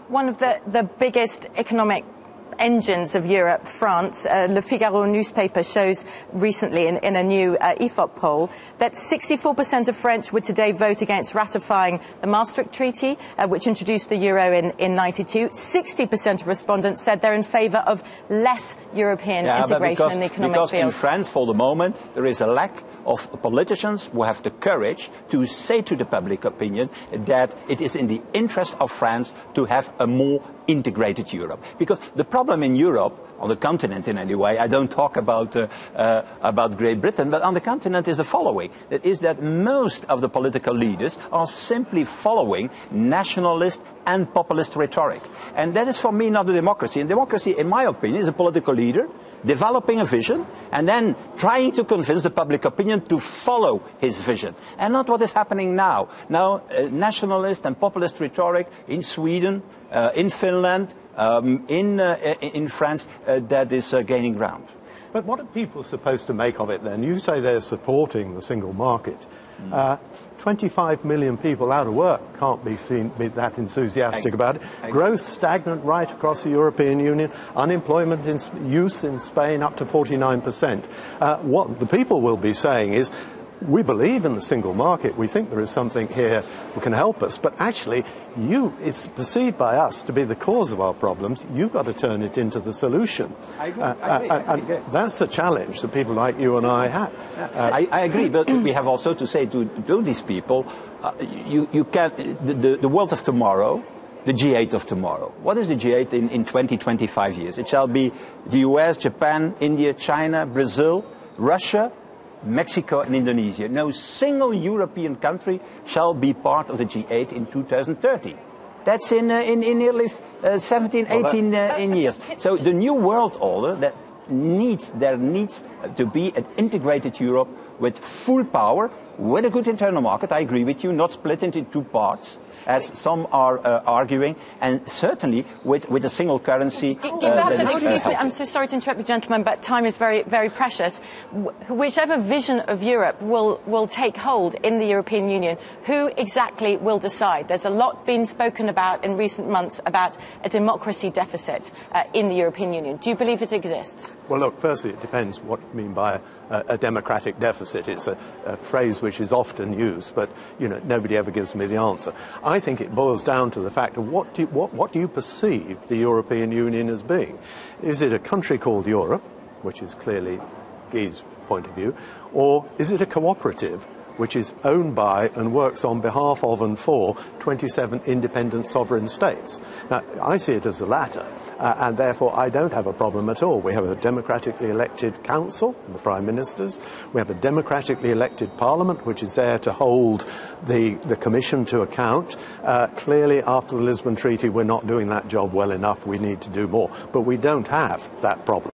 One of the biggest economic engines of Europe, France, Le Figaro newspaper shows recently in a new IFOP poll that 64% of French would today vote against ratifying the Maastricht Treaty, which introduced the euro in 92. 60% of respondents said they're in favour of less European integration in the economic field. Because in France, for the moment, there is a lack of politicians who have the courage to say to the public opinion that it is in the interest of France to have a more integrated Europe. Because the problem in Europe, on the continent in any way, I don't talk about Great Britain, but on the continent is the following. That is that most of the political leaders are simply following nationalist and populist rhetoric. And that is for me not a democracy. And democracy, in my opinion, is a political leader developing a vision and then trying to convince the public opinion to follow his vision. And not what is happening now. Now, nationalist and populist rhetoric in Sweden, in Finland, in France, that is gaining ground. But what are people supposed to make of it then? You say they're supporting the single market. 25 million people out of work can't be that enthusiastic about it. Growth stagnant right across the European Union. Unemployment youth in Spain up to 49%. What the people will be saying is, we believe in the single market. We think there is something here that can help us. But actually, it's perceived by us to be the cause of our problems. You've got to turn it into the solution. I agree. That's the challenge that people like you and I have. I agree, but we have also to say to these people, you can't, the world of tomorrow, the G8 of tomorrow. What is the G8 in 20, 25 years? It shall be the US, Japan, India, China, Brazil, Russia, Mexico and Indonesia. No single European country shall be part of the G8 in 2030. That's in nearly 17, 18 years. So the new world order there needs to be an integrated Europe with full power, with a good internal market, I agree with you, not split into two parts, as some are arguing, and certainly with a single currency. Excuse me, I'm so sorry to interrupt you, gentlemen, but time is very, very precious. Whichever vision of Europe will take hold in the European Union, who exactly will decide? There's a lot been spoken about in recent months about a democracy deficit in the European Union. Do you believe it exists? Well, look, firstly, it depends what you mean by a democratic deficit. It's a phrase which is often used, but nobody ever gives me the answer. I think it boils down to the fact of what do you perceive the European Union as being? Is it a country called Europe, which is clearly Guy's point of view, or is it a cooperative which is owned by and works on behalf of and for 27 independent sovereign states? Now, I see it as the latter. And therefore, I don't have a problem at all. We have a democratically elected council and the prime ministers. We have a democratically elected parliament, which is there to hold the commission to account. Clearly, after the Lisbon Treaty, we're not doing that job well enough. We need to do more. But we don't have that problem.